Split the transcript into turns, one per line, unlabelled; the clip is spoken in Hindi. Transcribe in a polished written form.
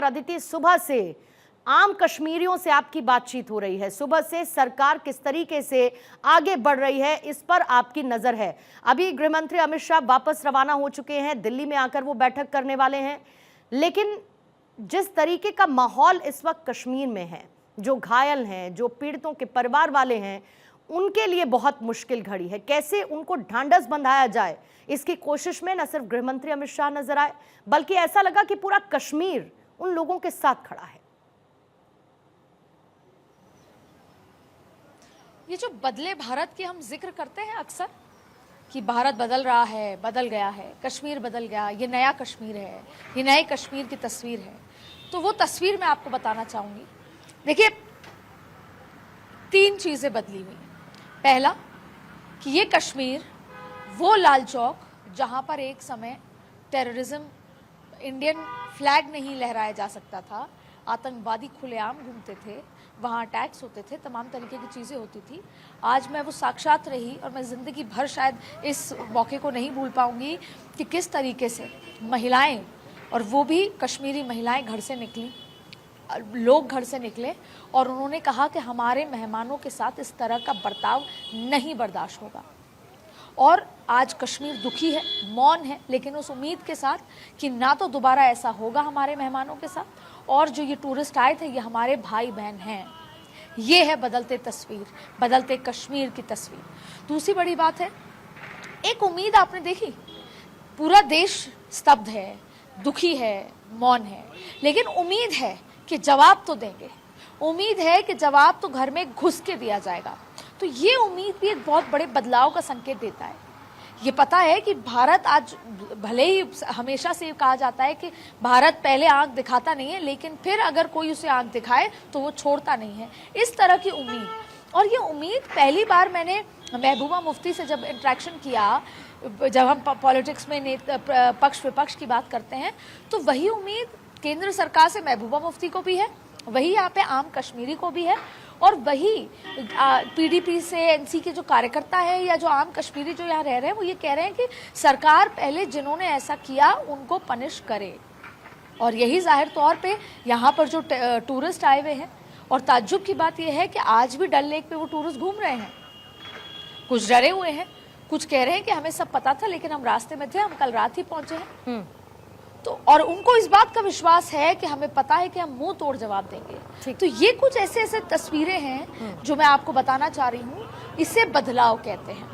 और अदिति, सुबह से आम कश्मीरियों से आपकी बातचीत हो रही है, सुबह से सरकार किस तरीके से आगे बढ़ रही है इस पर आपकी नजर है। अभी गृह मंत्री अमित शाह वापस रवाना हो चुके हैं, दिल्ली में आकर वो बैठक करने वाले हैं, लेकिन जिस तरीके का माहौल इस वक्त कश्मीर में है, जो घायल हैं, जो पीड़ितों के परिवार वाले हैं, उनके लिए बहुत मुश्किल घड़ी है। कैसे उनको ढांढस बंधाया जाए, इसकी कोशिश में न सिर्फ गृह मंत्री अमित शाह नजर आए, बल्कि ऐसा लगा कि पूरा कश्मीर उन लोगों के साथ खड़ा है।
ये जो बदले भारत की हम जिक्र करते हैं अक्सर कि भारत बदल रहा है, बदल गया है, कश्मीर बदल गया, ये नया कश्मीर है, ये नए कश्मीर की तस्वीर है, तो वो तस्वीर मैं आपको बताना चाहूंगी। देखिए, 3 चीजें बदली हुई। पहला कि ये कश्मीर वो लाल चौक जहां पर एक समय टेररिज्म, इंडियन फ्लैग नहीं लहराया जा सकता था, आतंकवादी खुलेआम घूमते थे, वहाँ अटैक्स होते थे, तमाम तरीके की चीज़ें होती थी। आज मैं वो साक्षात रही और मैं ज़िंदगी भर शायद इस मौके को नहीं भूल पाऊंगी कि किस तरीके से महिलाएं, और वो भी कश्मीरी महिलाएं, घर से निकली, लोग घर से निकले और उन्होंने कहा कि हमारे मेहमानों के साथ इस तरह का बर्ताव नहीं बर्दाश्त होगा। और आज कश्मीर दुखी है, मौन है, लेकिन उस उम्मीद के साथ कि ना तो दोबारा ऐसा होगा हमारे मेहमानों के साथ, और जो ये टूरिस्ट आए थे ये हमारे भाई बहन हैं। ये है बदलते तस्वीर, बदलते कश्मीर की तस्वीर। दूसरी बड़ी बात है, एक उम्मीद आपने देखी, पूरा देश स्तब्ध है, दुखी है, मौन है, लेकिन उम्मीद है कि जवाब तो देंगे, उम्मीद है कि जवाब तो घर में घुस के दिया जाएगा। तो ये उम्मीद भी एक बहुत बड़े बदलाव का संकेत देता है। ये पता है कि भारत आज, भले ही हमेशा से कहा जाता है कि भारत पहले आंख दिखाता नहीं है, लेकिन फिर अगर कोई उसे आंख दिखाए तो वो छोड़ता नहीं है, इस तरह की उम्मीद। और ये उम्मीद पहली बार मैंने महबूबा मुफ्ती से जब इंटरेक्शन किया, जब हम पॉलिटिक्स में पक्ष विपक्ष की बात करते हैं, तो वही उम्मीद केंद्र सरकार से महबूबा मुफ्ती को भी है, वही यहाँ पे आम कश्मीरी को भी है, और वही पीडीपी से एनसी के जो कार्यकर्ता है या जो आम कश्मीरी जो यहाँ रह रहे हैं, वो ये कह रहे हैं कि सरकार पहले जिन्होंने ऐसा किया उनको पनिश करे। और यही जाहिर तौर पे यहाँ पर जो टूरिस्ट आए हुए हैं, और ताज्जुब की बात यह है कि आज भी डल लेक पे वो टूरिस्ट घूम रहे हैं, कुछ डरे हुए हैं, कुछ कह रहे हैं कि हमें सब पता था लेकिन हम रास्ते में थे, हम कल रात ही पहुंचे हैं। तो और उनको इस बात का विश्वास है कि हमें पता है कि हम मुंह तोड़ जवाब देंगे। तो ये कुछ ऐसे ऐसे तस्वीरें हैं जो मैं आपको बताना चाह रही हूँ, इसे बदलाव कहते हैं।